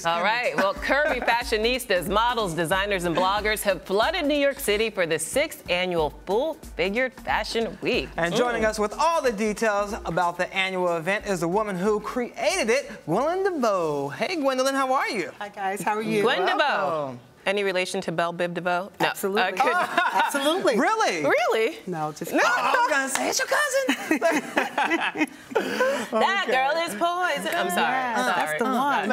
All right, well, curvy fashionistas, models, designers, and bloggers have flooded New York City for the 6th annual Full-Figured Fashion Week. And joining us with all the details about the annual event is the woman who created it, Gwen Devoe. Hey, Gwendolyn, how are you? Hi, guys. How are you? Gwen Devoe. Any relation to Belle Biv DeVoe? No. Absolutely. Absolutely. Really? Really? No, just No, I was going to say, it's your cousin. That girl is poison. I'm sorry. Yeah, that's the one.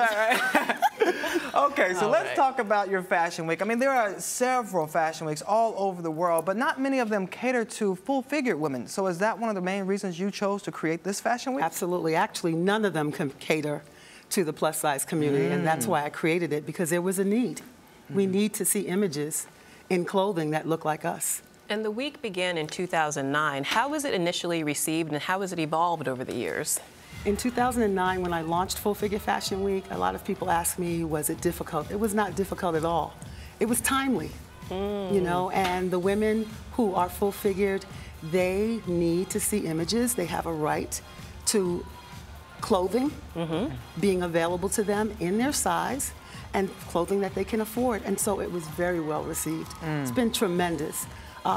Okay, so let's talk about your fashion week. I mean, there are several fashion weeks all over the world, but not many of them cater to full-figured women. So is that one of the main reasons you chose to create this fashion week? Absolutely. Actually, none of them can cater to the plus-size community, and that's why I created it, because there was a need. We need to see images in clothing that look like us. And the week began in 2009. How was it initially received, and how has it evolved over the years? In 2009, when I launched Full Figure Fashion Week, a lot of people asked me, was it difficult? It was not difficult at all. It was timely, you know, and the women who are full-figured, they need to see images. They have a right to clothing being available to them in their size, and clothing that they can afford. And so it was very well received. It's been tremendous.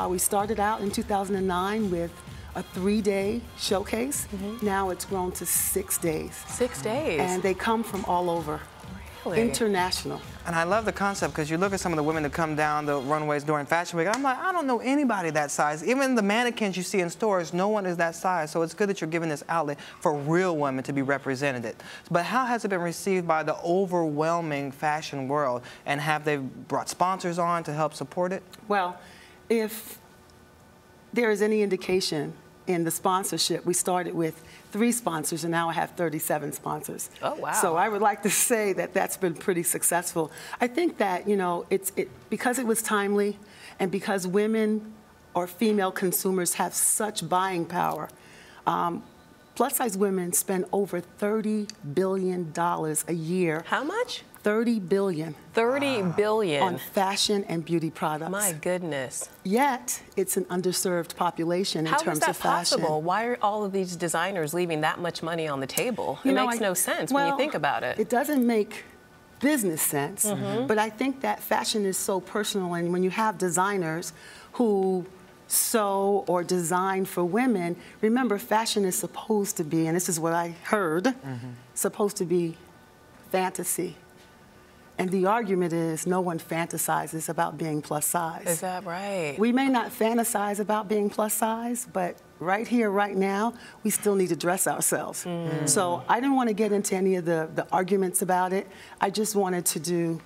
We started out in 2009 with a 3-day showcase. Now it's grown to 6 days. 6 days? And they come from all over. Really? International. And I love the concept because you look at some of the women that come down the runways during Fashion Week, I'm like, I don't know anybody that size. Even the mannequins you see in stores, no one is that size. So it's good that you're giving this outlet for real women to be represented. But how has it been received by the overwhelming fashion world? And have they brought sponsors on to help support it? Well, if there is any indication in the sponsorship, we started with 3 sponsors, and now I have 37 sponsors. Oh, wow. So I would like to say that that's been pretty successful. I think that, you know, because it was timely, and because women or female consumers have such buying power, plus-size women spend over $30 billion a year. How much? $30 billion. 30 billion. On fashion and beauty products. My goodness. Yet, it's an underserved population in terms of fashion. How is that possible? Why are all of these designers leaving that much money on the table? It makes no sense when you think about it. It doesn't make business sense, but I think that fashion is so personal, and when you have designers who sew or design for women, remember, fashion is supposed to be, and this is what I heard, supposed to be fantasy. And the argument is no one fantasizes about being plus size. Is that right? We may not fantasize about being plus size, but right here, right now, we still need to dress ourselves. So I didn't want to get into any of the arguments about it. I just wanted to do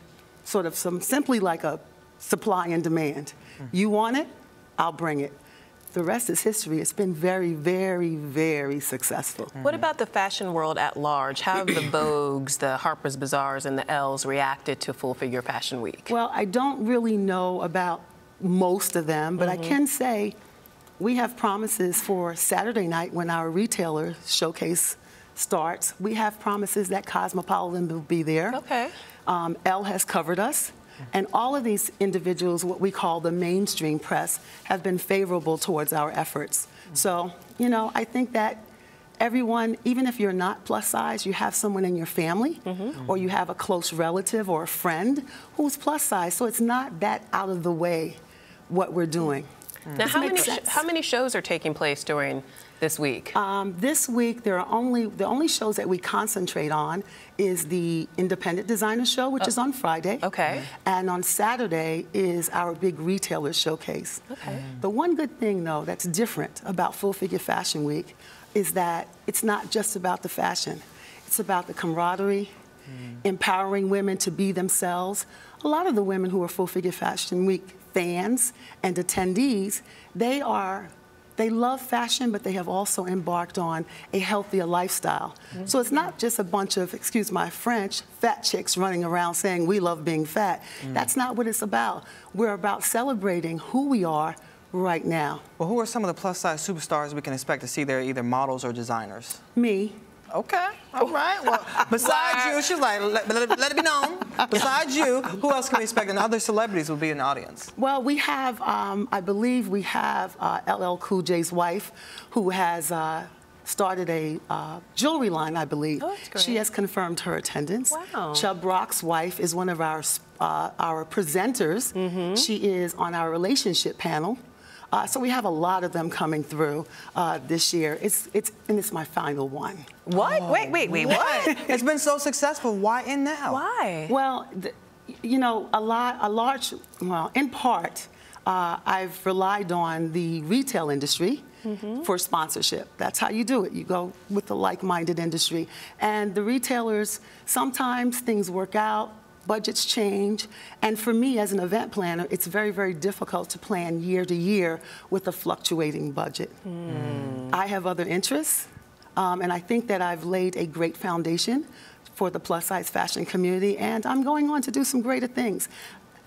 sort of simply like a supply and demand. You want it, I'll bring it. The rest is history. It's been very, very, very successful. What about the fashion world at large? How have the Vogues, the Harper's Bazaars, and the Elle's reacted to Full Figure Fashion Week? Well, I don't really know about most of them, but I can say we have promises for Saturday night when our retailer showcase starts. We have promises that Cosmopolitan will be there. Okay. Elle has covered us. And all of these individuals, what we call the mainstream press, have been favorable towards our efforts. So, you know, I think that everyone, even if you're not plus size, you have someone in your family, or you have a close relative or a friend who's plus size. So it's not that out of the way what we're doing. Now, how many shows are taking place during this week? This week, the only shows that we concentrate on is the Independent Designer Show, which is on Friday. Okay. And on Saturday is our big retailer showcase. Okay. The one good thing, though, that's different about Full Figure Fashion Week is that it's not just about the fashion. It's about the camaraderie, empowering women to be themselves. A lot of the women who are Full Figure Fashion Week fans and attendees, they love fashion, but they have also embarked on a healthier lifestyle. So it's not just a bunch of, excuse my French, fat chicks running around saying we love being fat. That's not what it's about. We're about celebrating who we are right now. Well, who are some of the plus-size superstars we can expect to see there, either models or designers? Me. Okay, all right. Well, besides you, she's like, let it be known. Besides you, who else can we expect? And other celebrities will be in the audience. Well, we have, I believe we have LL Cool J's wife, who has started a jewelry line, I believe. Oh, that's great. She has confirmed her attendance. Wow. Chubb Brock's wife is one of our presenters. She is on our relationship panel. So we have a lot of them coming through this year. It's my final one. What? Wait, what? It's been so successful. Why end now? Why? Well, you know, in part, I've relied on the retail industry for sponsorship. That's how you do it. You go with the like-minded industry. And the retailers, sometimes things work out, budgets change, and for me as an event planner, it's very, very difficult to plan year to year with a fluctuating budget. I have other interests, and I think that I've laid a great foundation for the plus-size fashion community, and I'm going on to do some greater things.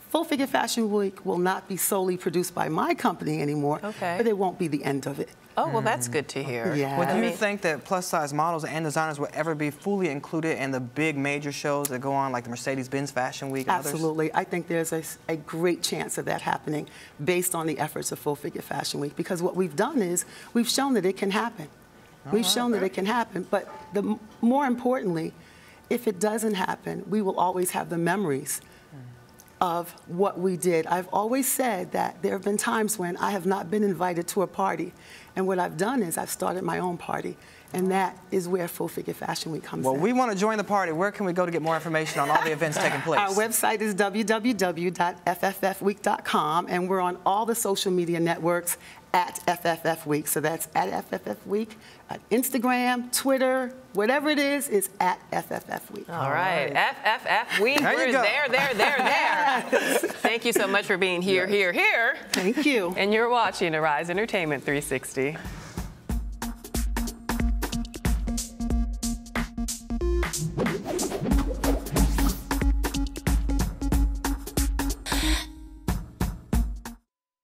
Full Figure Fashion Week will not be solely produced by my company anymore, but it won't be the end of it. Oh, well, that's good to hear. Yeah. Well, do you think that plus-size models and designers will ever be fully included in the big major shows that go on, like the Mercedes-Benz Fashion Week and Absolutely. I think there's a great chance of that happening based on the efforts of Full Figure Fashion Week, because what we've done is we've shown that it can happen. We've shown that it can happen, but more importantly, if it doesn't happen, we will always have the memories of what we did. I've always said that there have been times when I have not been invited to a party, and what I've done is I've started my own party, and that is where Full Figure Fashion Week comes in. Well, we want to join the party. Where can we go to get more information on all the events taking place? Our website is www.fffweek.com, and we're on all the social media networks at FFF Week. So that's at FFF Week, at Instagram, Twitter, whatever it is at FFF Week. All right. FFF Week. There you go. There. Thank you so much for being here. Thank you. And you're watching Arise Entertainment 360.